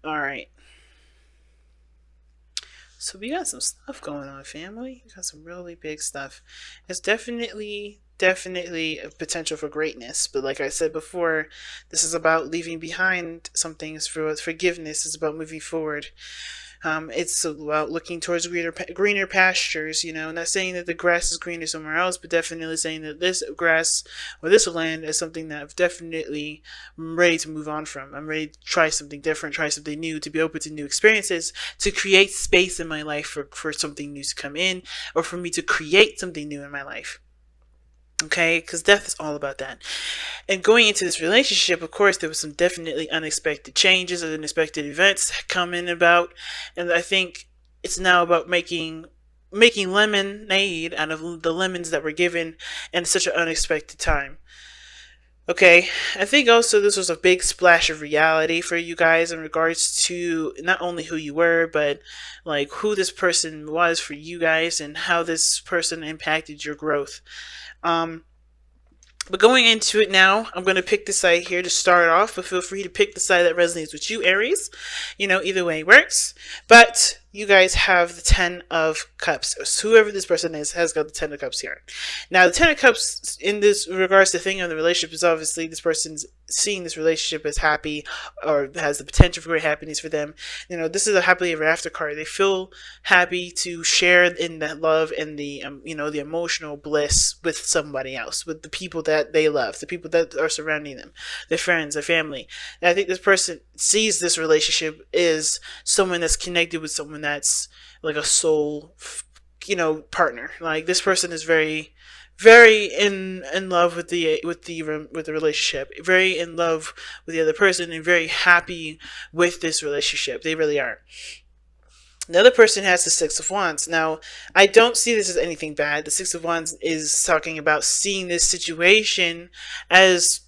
All right. So we got some stuff going on, family. We got some really big stuff. It's definitely a potential for greatness. But like I said before, this is about leaving behind some things for forgiveness. It's about moving forward. It's about looking towards greener pastures. Not saying that the grass is greener somewhere else, but definitely saying that this grass or this land is something that I've definitely I'm ready to move on from. I'm ready to try something different, try something new, to be open to new experiences, to create space in my life for something new to come in, or for me to create something new in my life. Okay, because death is all about that. And going into this relationship, of course, there was some definitely unexpected changes and unexpected events coming about, and I think it's now about making lemonade out of the lemons that were given in such an unexpected time. Okay, I think also this was a big splash of reality for you guys in regards to not only who you were, but like who this person was for you guys and how this person impacted your growth. Um, but going into it now, I'm going to pick the side here to start off, but feel free to pick the side that resonates with you, Aries. Either way works. But you guys have the Ten of Cups. So whoever this person is has got the Ten of Cups here. Now, the Ten of Cups, in this regards to thinking of the relationship, is obviously this person's seeing this relationship as happy or has the potential for great happiness for them. This is a happily ever after card. They feel happy to share in that love and the emotional bliss with somebody else, with the people that they love, the people that are surrounding them, their friends, their family. And I think this person sees this relationship as someone that's connected with someone that's like a soul, partner. Like this person is very in love with the relationship, very in love with the other person, and very happy with this relationship. They really are. The other person has the Six of Wands. Now, I don't see this as anything bad. The Six of Wands is talking about seeing this situation as,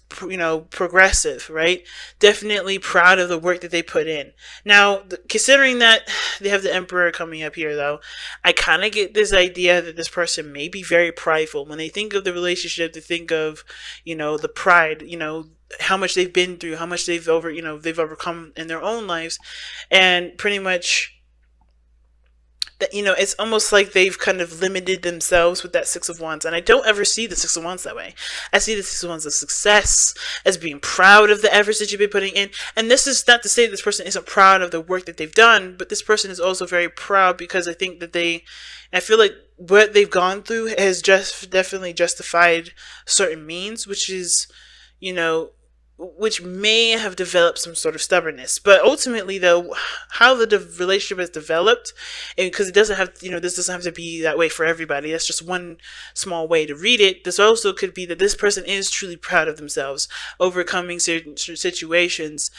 progressive, right? Definitely proud of the work that they put in. Now, considering that they have the Emperor coming up here, though, I kind of get this idea that this person may be very prideful. When they think of the relationship, they think of, the pride, how much they've been through, how much they've overcome in their own lives, and pretty much that it's almost like they've kind of limited themselves with that Six of Wands. And I don't ever see the Six of Wands that way. I see the Six of Wands as success, as being proud of the efforts that you've been putting in. And this is not to say this person isn't proud of the work that they've done, but this person is also very proud because I think that I feel like what they've gone through has just definitely justified certain means, you know which may have developed some sort of stubbornness. But ultimately, though, how the relationship has developed, and because it doesn't have, this doesn't have to be that way for everybody. That's just one small way to read it. This also could be that this person is truly proud of themselves, overcoming certain situations,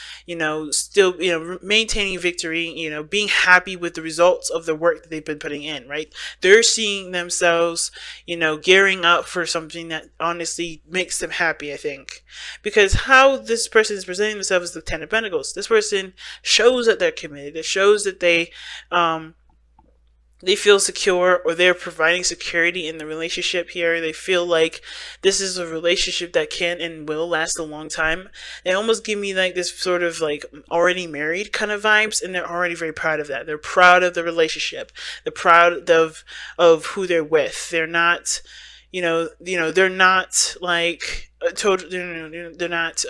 still, maintaining victory, being happy with the results of the work that they've been putting in, right? They're seeing themselves, gearing up for something that honestly makes them happy, I think. Because how this person is presenting themselves as the Ten of Pentacles, this person shows that they're committed. It shows that they feel secure, or they're providing security in the relationship here. They feel like this is a relationship that can and will last a long time. They almost give me like this sort of like already married kind of vibes, and they're already very proud of that. They're proud of the relationship. They're proud of who they're with. They're not, they're not like total. They're not.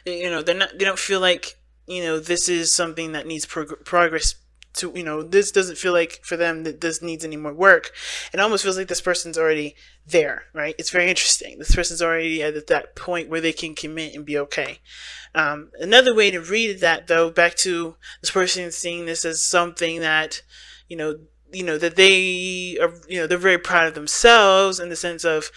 They don't feel like this is something that needs progress. This doesn't feel like for them that this needs any more work. It almost feels like this person's already there, right? It's very interesting. This person's already at that point where they can commit and be okay. Another way to read that, though, back to this person seeing this as something that, that they are, they're very proud of themselves in the sense of,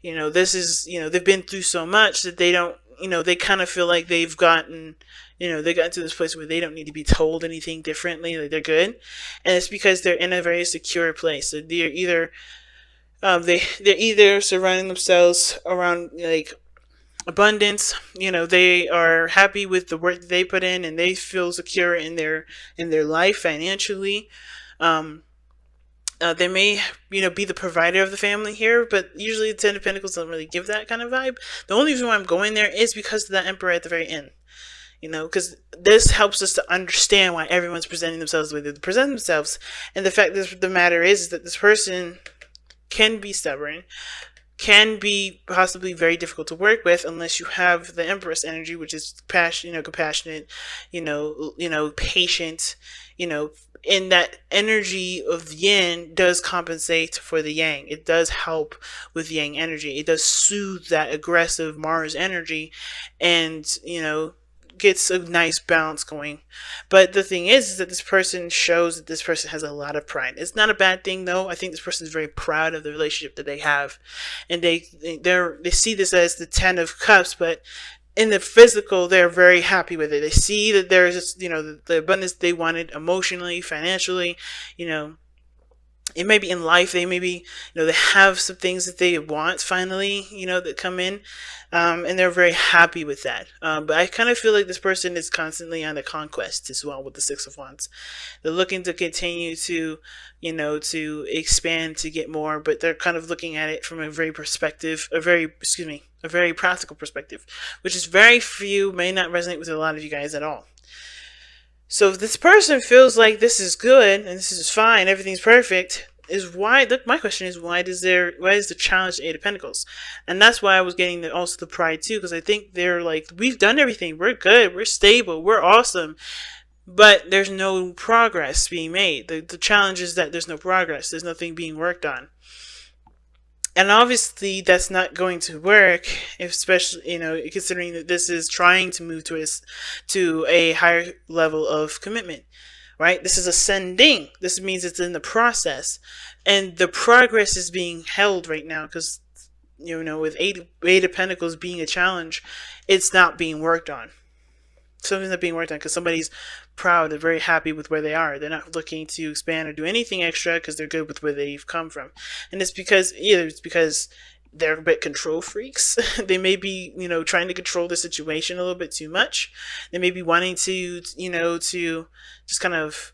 this is, they've been through so much that they don't, they kind of feel like they've gotten, they got to this place where they don't need to be told anything differently. Like they're good, and it's because they're in a very secure place. So they're either, they're either surrounding themselves around like abundance. They are happy with the work that they put in, and they feel secure in their life financially. They may, be the provider of the family here, but usually the Ten of Pentacles don't really give that kind of vibe. The only reason why I'm going there is because of that Emperor at the very end. because this helps us to understand why everyone's presenting themselves the way they present themselves. And the fact that the matter is that this person can be stubborn, can be possibly very difficult to work with unless you have the Empress energy, which is passion, compassionate, patient, and that energy of yin does compensate for the yang. It does help with yang energy. It does soothe that aggressive Mars energy, and gets a nice balance going. But the thing is that this person shows that this person has a lot of pride. It's not a bad thing though. I think this person is very proud of the relationship that they have, and they see this as the 10 of cups, but in the physical, they're very happy with it. They see that there's just, the abundance they wanted emotionally, financially, it may be in life. They maybe, they have some things that they want finally, that come in, and they're very happy with that. But I kind of feel like this person is constantly on the conquest as well with the Six of Wands. They're looking to continue to, to expand, to get more, but they're kind of looking at it from a very practical perspective, which is very few, may not resonate with a lot of you guys at all. So if this person feels like this is good and this is fine, everything's perfect, my question is why is the challenge the Eight of Pentacles? And that's why I was getting also the pride too, because I think they're like, we've done everything, we're good, we're stable, we're awesome, but there's no progress being made. The challenge is that there's no progress, there's nothing being worked on. And obviously that's not going to work, especially, considering that this is trying to move to a higher level of commitment, right? This is ascending. This means it's in the process. And the progress is being held right now because, with Eight of Pentacles being a challenge, it's not being worked on. Something's not being worked on because somebody's proud and very happy with where they are. They're not looking to expand or do anything extra because they're good with where they've come from. And it's because they're a bit control freaks. They may be, trying to control the situation a little bit too much. They may be wanting to, to just kind of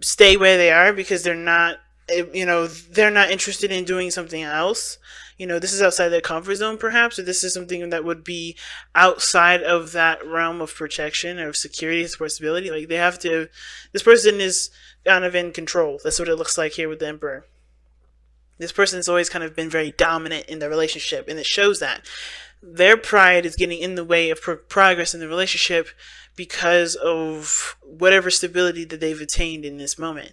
stay where they are because they're not interested in doing something else. This is outside their comfort zone perhaps, or this is something that would be outside of that realm of protection or security, support, stability. Like this person is kind of in control. That's what it looks like here with the Emperor. This person has always kind of been very dominant in the relationship, and it shows that. Their pride is getting in the way of progress in the relationship because of whatever stability that they've attained in this moment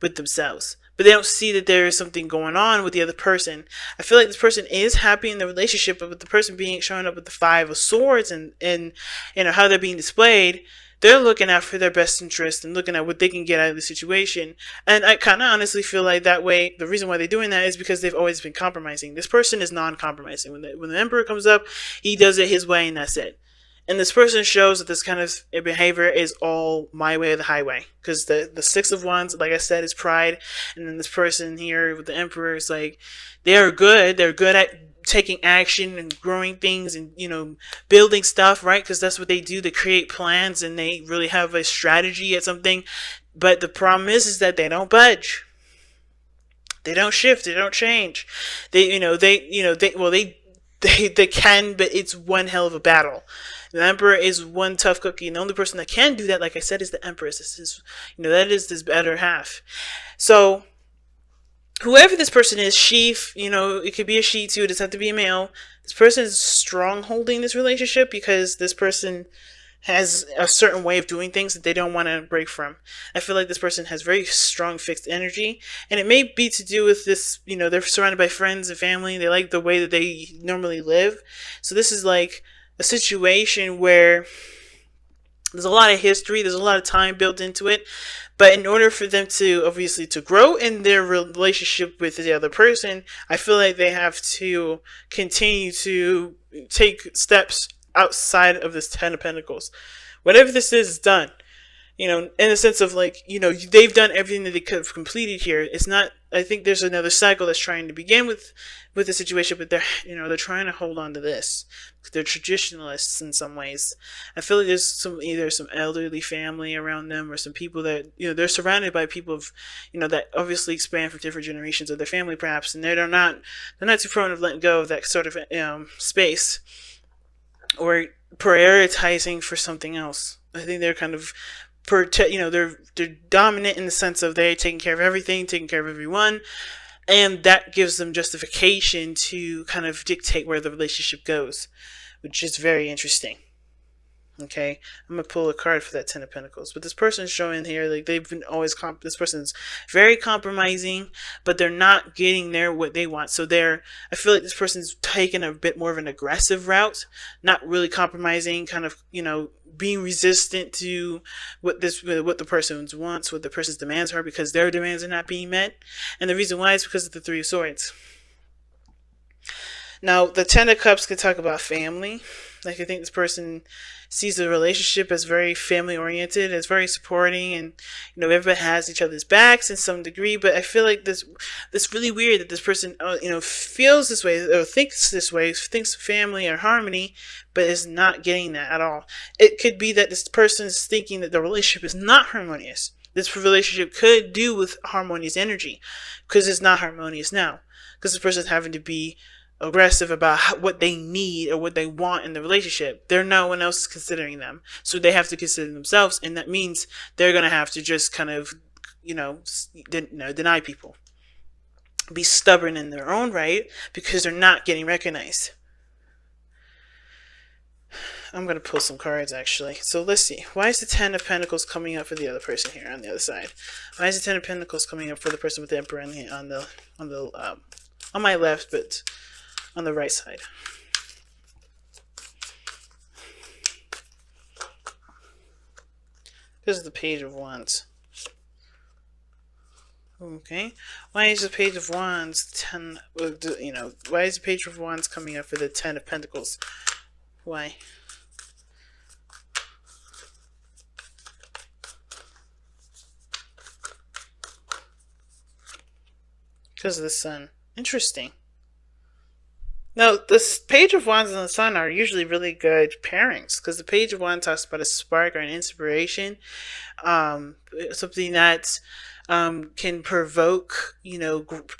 with themselves. But they don't see that there is something going on with the other person. I feel like this person is happy in the relationship, but with the person showing up with the Five of Swords and how they're being displayed, they're looking out for their best interest and looking at what they can get out of the situation. And I kind of honestly feel like that way, the reason why they're doing that is because they've always been compromising. This person is non-compromising. When the Emperor comes up, he does it his way and that's it. And this person shows that this kind of behavior is all my way or the highway. Because the Six of Wands, like I said, is pride. And then this person here with the Emperor is like, they're good. They're good at taking action and growing things and, building stuff, right? Because that's what they do. They create plans and they really have a strategy at something. But the problem is that they don't budge. They don't shift. They don't change. They can, but it's one hell of a battle. The Emperor is one tough cookie, and the only person that can do that, like I said, is the Empress. This is, that is this better half. So, whoever this person is, she, it could be a she too. It doesn't have to be a male. This person is strong holding this relationship because this person has a certain way of doing things that they don't want to break from. I feel like this person has very strong fixed energy, and it may be to do with this, they're surrounded by friends and family. They like the way that they normally live. So this is like a situation where there's a lot of history, there's a lot of time built into it, but in order for them to obviously to grow in their relationship with the other person, I feel like they have to continue to take steps outside of this Ten of Pentacles. Whatever this is done, in the sense of like, they've done everything that they could have completed here. It's not, I think there's another cycle that's trying to begin with the situation, but they're trying to hold on to this. They're traditionalists in some ways. I feel like there's either some elderly family around them or some people that, they're surrounded by people of, that obviously span from different generations of their family perhaps, and they're not too prone of letting go of that sort of space. Or prioritizing for something else. I think they're kind of they're dominant in the sense of they're taking care of everything, taking care of everyone, and that gives them justification to kind of dictate where the relationship goes, which is very interesting. Okay, I'm gonna pull a card for that Ten of Pentacles. But this person's showing here, like they've been always this person's very compromising, but they're not getting there what they want. So I feel like this person's taking a bit more of an aggressive route, not really compromising, kind of being resistant to what the person wants, what the person's demands are, because their demands are not being met. And the reason why is because of the Three of Swords. Now, the Ten of Cups could talk about family. Like, I think this person sees the relationship as very family oriented, as very supporting, and everybody has each other's backs in some degree. But I feel like this really weird that this person feels this way or thinks this way, thinks family or harmony, but is not getting that at all. It could be that this person is thinking that the relationship is not harmonious. This relationship could do with harmonious energy, because it's not harmonious now, because this person is having to be aggressive about what they need or what they want in the relationship. No one else is considering them, so they have to consider themselves, and that means they're gonna have to just kind of deny people, be stubborn in their own right, because they're not getting recognized. I'm gonna pull some cards actually. So let's see. Why is the Ten of Pentacles coming up for the other person here on the other side? Why is the Ten of Pentacles coming up for the person with the Emperor on my left, but on the right side? This is the Page of Wands. Okay. Why is the Page of Wands why is the Page of Wands coming up for the Ten of Pentacles? Why? Because of the Sun. Interesting. Now, this Page of Wands and the Sun are usually really good pairings, because the Page of Wands talks about a spark or an inspiration, something that can provoke,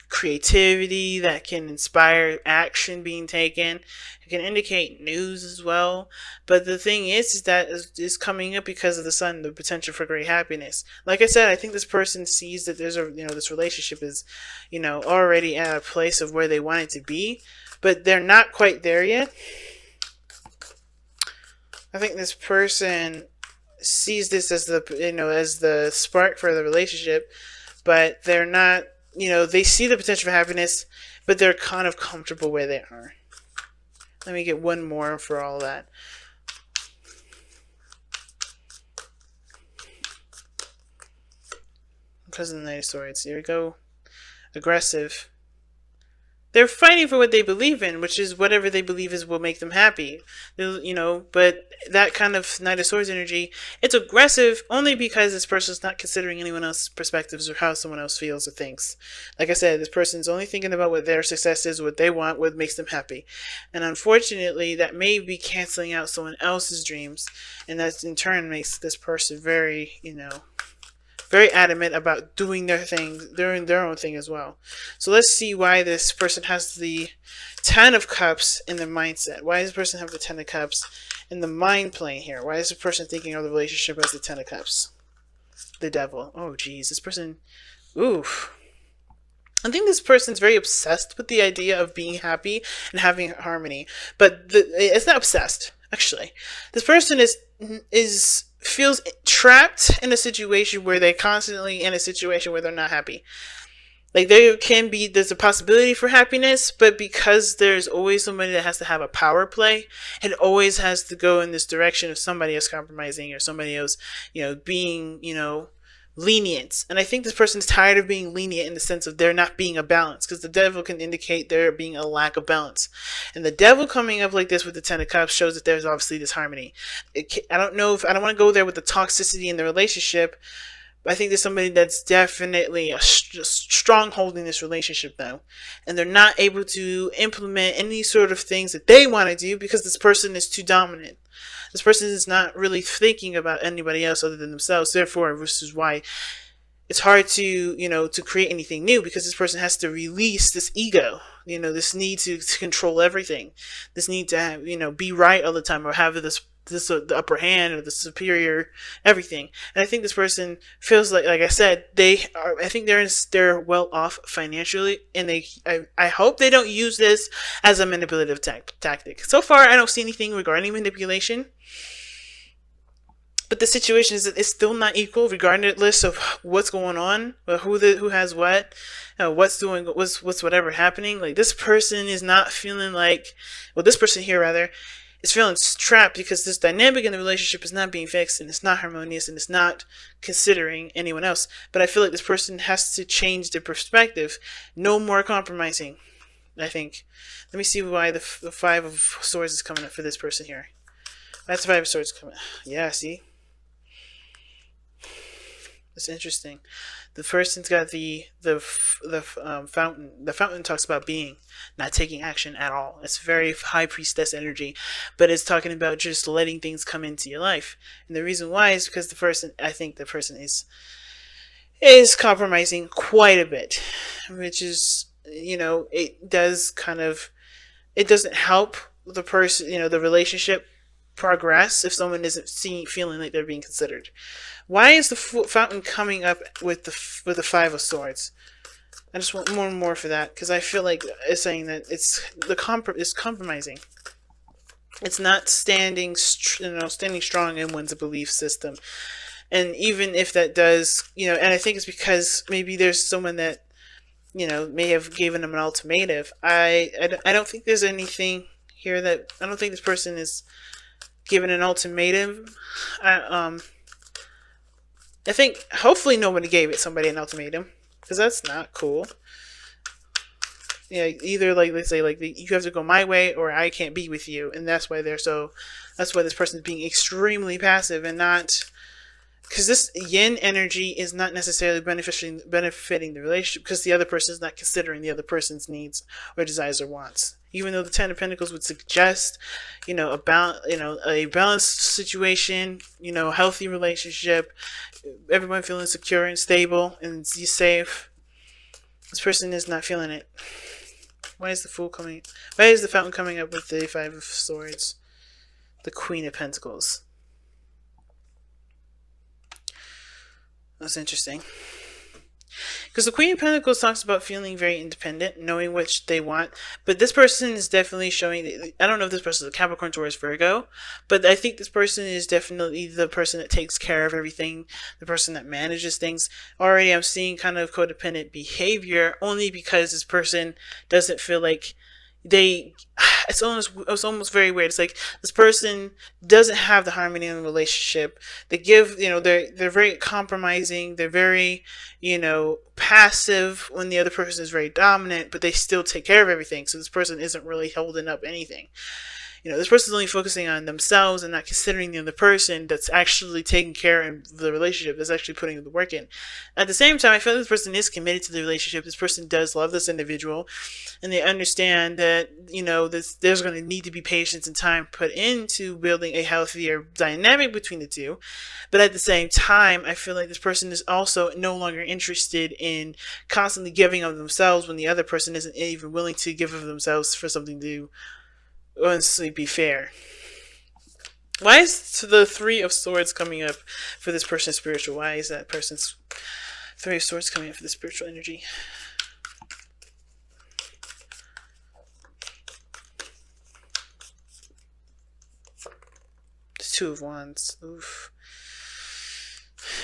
creativity, that can inspire action being taken. It can indicate news as well. But the thing is that is coming up because of the Sun, the potential for great happiness. Like I said, I think this person sees that there's this relationship is, already at a place of where they want it to be, but they're not quite there yet. I think this person sees this as the spark for the relationship, but they're not, they see the potential for happiness, but they're kind of comfortable where they are. Let me get one more for all that. Because of the Knight of Swords. Here we go. Aggressive. They're fighting for what they believe in, which is whatever they believe is will make them happy. But that kind of Knight of Swords energy, it's aggressive only because this person's not considering anyone else's perspectives or how someone else feels or thinks. Like I said, this person's only thinking about what their success is, what they want, what makes them happy. And unfortunately, that may be canceling out someone else's dreams, and that in turn makes this person very, very adamant about doing their own thing as well. So let's see why this person has the Ten of Cups in their mindset. Why does this person have the Ten of Cups in the mind plane here? Why is the person thinking of the relationship as the Ten of Cups? The Devil. Oh, geez. This person... Oof. I think this person's very obsessed with the idea of being happy and having harmony. But it's not obsessed, actually. This person feels trapped in a situation where they're constantly in a situation where they're not happy. Like, there's a possibility for happiness, but because there's always somebody that has to have a power play, it always has to go in this direction of somebody else compromising or somebody else, being, lenient. And I think this person's tired of being lenient in the sense of there not being a balance, because the Devil can indicate there being a lack of balance. And the Devil coming up like this with the Ten of Cups shows that there's obviously disharmony. I don't want to go there with the toxicity in the relationship. I think there's somebody that's definitely a stronghold in this relationship though, and they're not able to implement any sort of things that they want to do because this person is too dominant. This person is not really thinking about anybody else other than themselves. Therefore, this is why it's hard to, to create anything new, because this person has to release this ego. this need to control everything, this need to have, be right all the time, or have this the upper hand, or the superior everything. And I think this person feels like I said, I think they're well off financially, and I hope they don't use this as a manipulative tactic. So far, I don't see anything regarding manipulation. But the situation is that it's still not equal, regardless of what's going on, or who has what, what's whatever happening. Like, this person is not feeling like, well, this person here rather is feeling trapped, because this dynamic in the relationship is not being fixed, and it's not harmonious, and it's not considering anyone else. But I feel like this person has to change their perspective. No more compromising, I think. Let me see why the Five of Swords is coming up for this person here. That's the Five of Swords coming. Yeah, see. It's interesting. The person's got the fountain. The fountain talks about being, not taking action at all. It's very high priestess energy, but it's talking about just letting things come into your life. And the reason why is because I think the person is compromising quite a bit, which is, it doesn't help the person, the relationship progress if someone isn't feeling like they're being considered. Why is the fountain coming up with the Five of Swords? I just want more and more for that, because I feel like it's saying that it's compromising. It's not standing strong in one's belief system. And even if that does, and I think it's because maybe there's someone that, may have given them an ultimatum. I don't think there's anything here that, I don't think this person is given an ultimatum. I think hopefully nobody gave somebody an ultimatum, because that's not cool. Either let's say you have to go my way, or I can't be with you, and that's why this person is being extremely passive, and not, because this yin energy is not necessarily benefiting the relationship, because the other person is not considering the other person's needs or desires or wants. Even though the Ten of Pentacles would suggest, a balanced situation, healthy relationship, everyone feeling secure and stable and safe. This person is not feeling it. Why is the fountain coming up with the Five of Swords? The Queen of Pentacles. That's interesting. Because the Queen of Pentacles talks about feeling very independent, knowing what they want. But this person is definitely showing, I don't know if this person is a Capricorn, Taurus, Virgo, but I think this person is definitely the person that takes care of everything, the person that manages things. Already I'm seeing kind of codependent behavior, only because this person doesn't feel like it's almost very weird. It's like this person doesn't have the harmony in the relationship. They give, they're very compromising. They're very, passive when the other person is very dominant, but they still take care of everything. So this person isn't really holding up anything. This person's only focusing on themselves and not considering the other person that's actually taking care of the relationship, that's actually putting the work in. At the same time, I feel like this person is committed to the relationship. This person does love this individual, and they understand that, there's going to need to be patience and time put into building a healthier dynamic between the two. But at the same time, I feel like this person is also no longer interested in constantly giving of themselves when the other person isn't even willing to give of themselves for something to honestly be fair. Why is the Three of Swords coming up for this person's spiritual? Why is that person's Three of Swords coming up for the spiritual energy? The Two of Wands. Oof.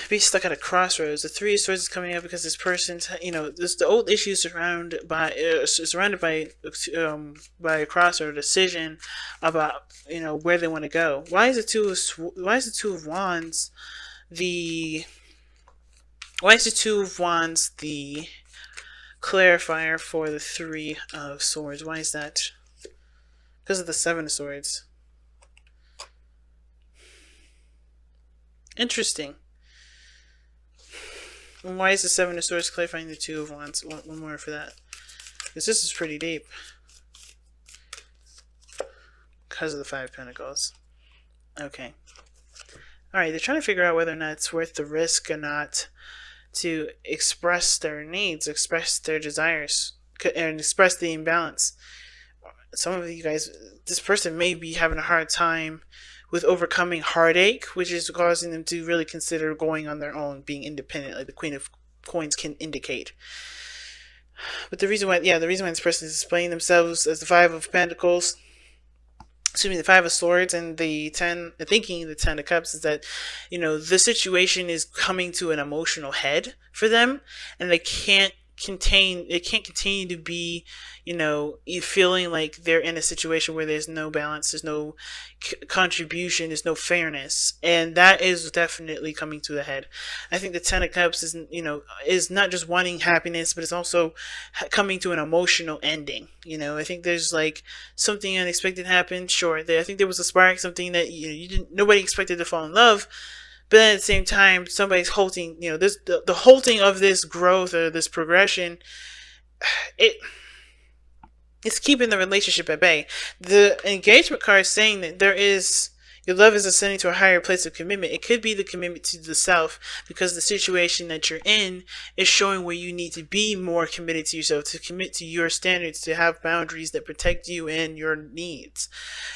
Be stuck at a crossroads. The Three of Swords is coming up because this person's, the old issue surrounded by a crossroad, a decision about, where they want to go. Why is the Two of Wands the clarifier for the Three of Swords? Why is that? Because of the Seven of Swords. Interesting. Why is the Seven of Swords clarifying the Two of Wands? One more for that. Because this is pretty deep. Because of the Five of Pentacles. Okay. Alright, they're trying to figure out whether or not it's worth the risk or not to express their needs, express their desires. and express the imbalance. Some of you guys, this person may be having a hard time with overcoming heartache, which is causing them to really consider going on their own, being independent, like the Queen of Coins can indicate. But the reason why this person is displaying themselves as the Five of Pentacles, excuse me, the Five of Swords and the thinking the Ten of Cups is that, the situation is coming to an emotional head for them, and it can't continue to be, feeling like they're in a situation where there's no balance, there's no contribution, there's no fairness, and that is definitely coming to a head. I think the Ten of Cups is not just wanting happiness, but it's also coming to an emotional ending. I think there's like something unexpected happened. Sure, I think there was a spark, something that nobody expected to fall in love. But then at the same time, somebody's halting, the halting of this growth or this progression, it's keeping the relationship at bay. The engagement card is saying that your love is ascending to a higher place of commitment. It could be the commitment to the self, because the situation that you're in is showing where you need to be more committed to yourself, to commit to your standards, to have boundaries that protect you and your needs.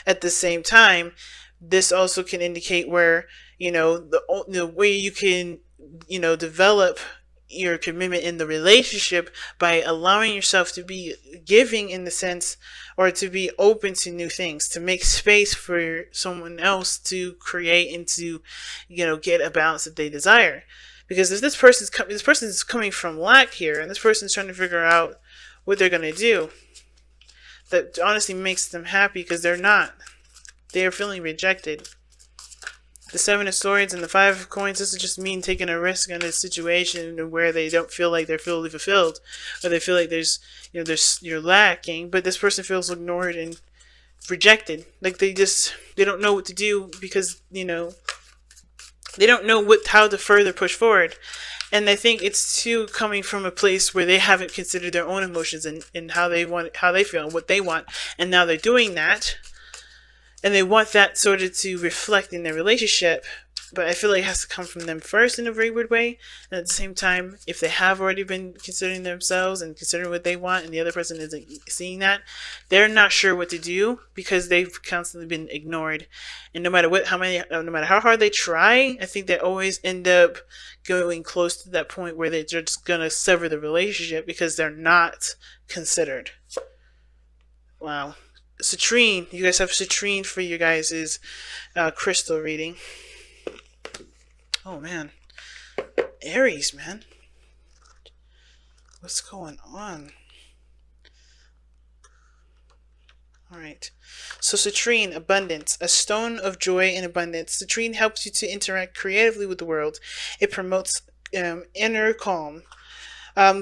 At the same time, this also can indicate where, the way you can, develop your commitment in the relationship by allowing yourself to be giving in the sense, or to be open to new things, to make space for someone else to create and to, get a balance that they desire. Because if this person is coming from lack here, and this person is trying to figure out what they're going to do, that honestly makes them happy, because they are feeling rejected. The Seven of Swords and the Five of Coins, this is just mean taking a risk in a situation where they don't feel like they're fully fulfilled, or they feel like you're lacking, but this person feels ignored and rejected. Like they don't know what to do, because, they don't know how to further push forward. And I think it's too coming from a place where they haven't considered their own emotions and how they feel and what they want. And now they're doing that. And they want that sort of to reflect in their relationship, but I feel like it has to come from them first in a very weird way. And at the same time, if they have already been considering themselves and considering what they want, and the other person isn't seeing that, they're not sure what to do, because they've constantly been ignored. And no matter how hard they try, I think they always end up going close to that point where they're just gonna sever the relationship because they're not considered. Wow. Citrine, you guys have citrine for you guys' crystal reading. Oh man, Aries, man, what's going on? All right, so citrine, abundance, a stone of joy and abundance. Citrine helps you to interact creatively with the world. It promotes inner calm.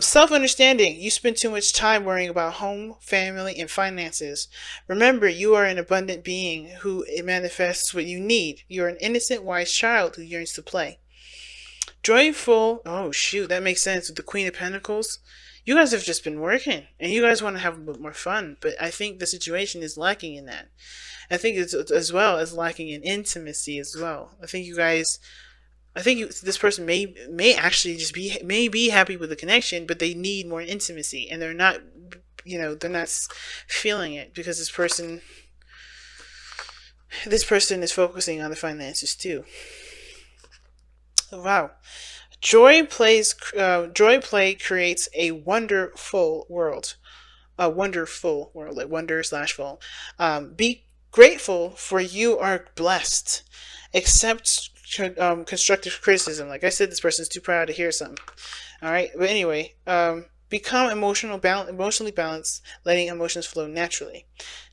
Self-understanding. You spend too much time worrying about home, family, and finances. Remember, you are an abundant being who manifests what you need. You are an innocent, wise child who yearns to play. Joyful. Oh, shoot. That makes sense with the Queen of Pentacles. You guys have just been working, and you guys want to have a bit more fun, but I think the situation is lacking in that. I think it's as well as lacking in intimacy as well. This person may actually just be happy with the connection, but they need more intimacy, and they're not feeling it, because this person is focusing on the finances too. Wow. Joy play creates a wonderful world. A wonderful world, like wonder/full. Be grateful, for you are blessed. Accept constructive criticism. Like I said, this person is too proud to hear something. All right, but anyway, become emotionally balanced, letting emotions flow naturally.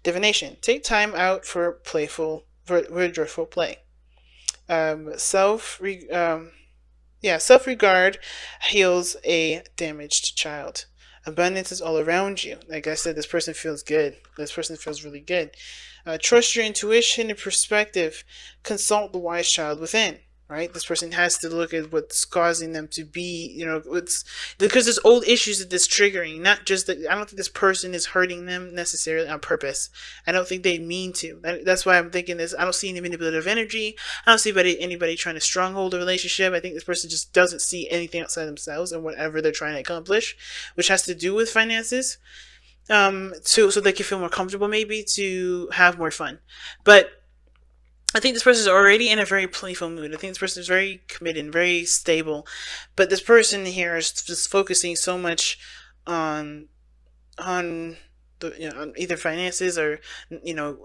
Divination. Take time out for joyful play. Self-regard heals a damaged child. Abundance is all around you. Like I said, this person feels good. This person feels really good. Trust your intuition and perspective. Consult the wise child within. right? This person has to look at what's causing them to be, what's because there's old issues that this triggering. Not just that. I don't think this person is hurting them necessarily on purpose. I don't think they mean to. That's why I'm thinking this. I don't see any manipulative energy. I don't see anybody trying to stronghold a relationship. I think this person just doesn't see anything outside themselves and whatever they're trying to accomplish, which has to do with finances. So they can feel more comfortable, maybe to have more fun, but I think this person is already in a very playful mood. I think this person is very committed, very stable. But this person here is just focusing so much on on on either finances or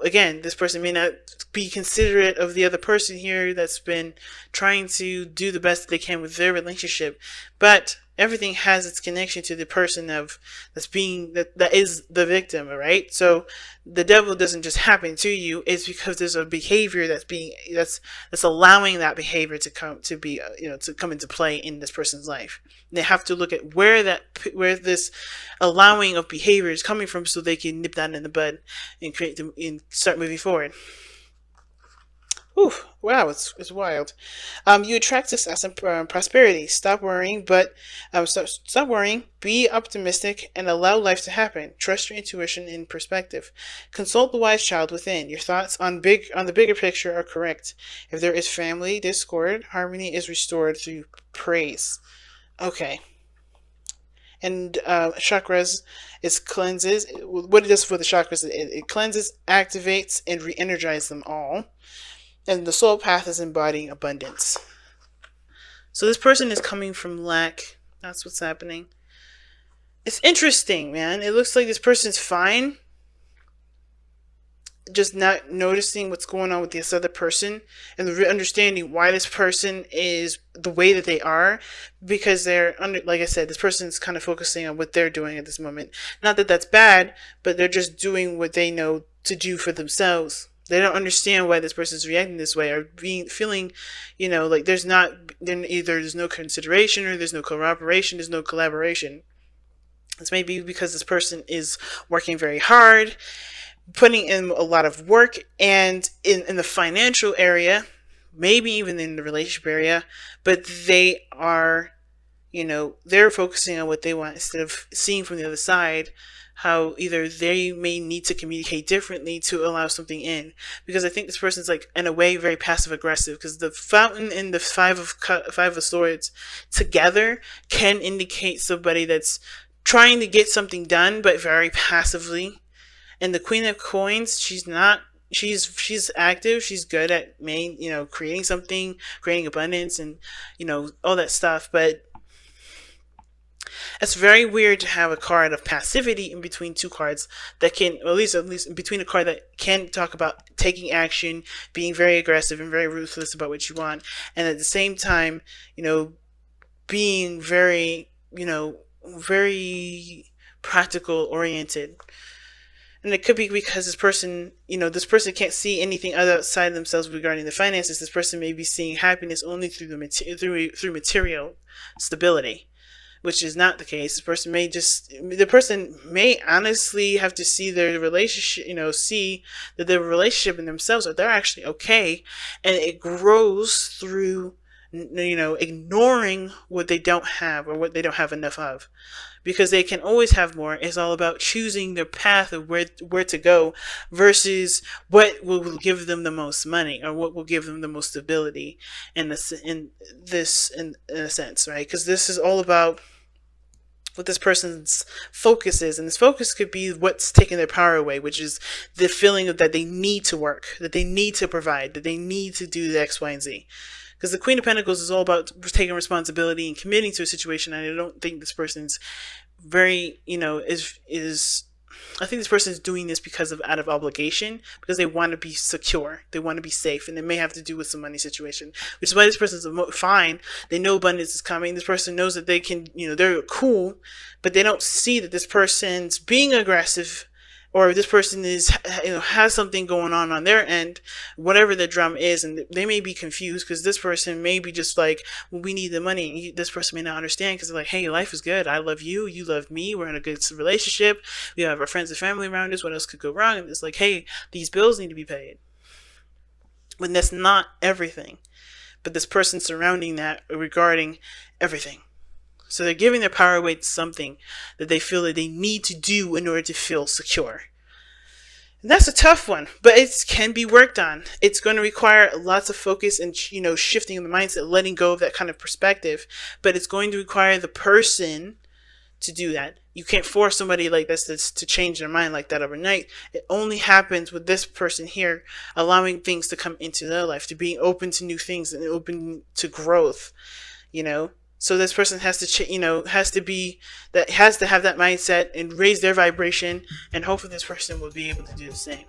again, this person may not be considerate of the other person here that's been trying to do the best they can with their relationship, but everything has its connection to the person of that is the victim, right? So the devil doesn't just happen to you. It's because there's a behavior that's allowing that behavior to come into play in this person's life. They have to look at where this allowing of behavior is coming from, so they can nip that in the bud and start moving forward. Ooh, wow, it's wild. You attract success and prosperity. Stop worrying, stop worrying. Be optimistic and allow life to happen. Trust your intuition and perspective. Consult the wise child within. Your thoughts on the bigger picture are correct. If there is family discord, harmony is restored through praise. Okay. And chakras, it cleanses. What it does for the chakras, it cleanses, activates, and re-energizes them all. And the soul path is embodying abundance. So this person is coming from lack. That's what's happening. It's interesting, man. It looks like this person's fine, just not noticing what's going on with this other person and understanding why this person is the way that they are, because like I said, this person's kind of focusing on what they're doing at this moment. Not that that's bad, but they're just doing what they know to do for themselves. They don't understand why this person's reacting this way, or feeling, like there's no consideration, or there's no cooperation, there's no collaboration. This may be because this person is working very hard, putting in a lot of work, and in the financial area, maybe even in the relationship area, but they are, they're focusing on what they want instead of seeing from the other side how either they may need to communicate differently to allow something in. Because I think this person's in a way very passive aggressive, because the fountain and the five of swords together can indicate somebody that's trying to get something done but very passively. And the queen of coins, she's active, she's good at creating something, creating abundance, and all that stuff. But it's very weird to have a card of passivity in between two cards that can, at least in between a card that can talk about taking action, being very aggressive and very ruthless about what you want, and at the same time, being very, very practical oriented. And it could be because this person can't see anything outside themselves regarding the finances. This person may be seeing happiness only through through material stability, which is not the case. The person may honestly have to see their relationship, see that their relationship and themselves, that they're actually okay, and it grows through, ignoring what they don't have or what they don't have enough of. Because they can always have more. It's all about choosing their path of where to go versus what will give them the most money or what will give them the most stability in a sense, right? Because this is all about what this person's focus is, and this focus could be what's taking their power away, which is the feeling of that they need to work, that they need to provide, that they need to do the X, Y, and Z. Because the Queen of Pentacles is all about taking responsibility and committing to a situation, and I don't think this person's very, I think this person is doing this out of obligation, because they want to be secure, they want to be safe, and it may have to do with some money situation, which is why this person's fine. They know abundance is coming. This person knows that they can, they're cool, but they don't see that this person's being aggressive, or this person has something going on their end, whatever the drama is, and they may be confused because this person may be just like, well, we need the money. This person may not understand because they're like, hey, life is good. I love you. You love me. We're in a good relationship. We have our friends and family around us. What else could go wrong? And it's like, hey, these bills need to be paid. When that's not everything. but this person surrounding that regarding everything. So they're giving their power away to something that they feel that they need to do in order to feel secure. And that's a tough one, but it can be worked on. It's going to require lots of focus and, shifting the mindset, letting go of that kind of perspective. But it's going to require the person to do that. You can't force somebody like this to change their mind like that overnight. It only happens with this person here, allowing things to come into their life, to being open to new things and open to growth, So this person has to, has to have that mindset and raise their vibration, and hopefully this person will be able to do the same.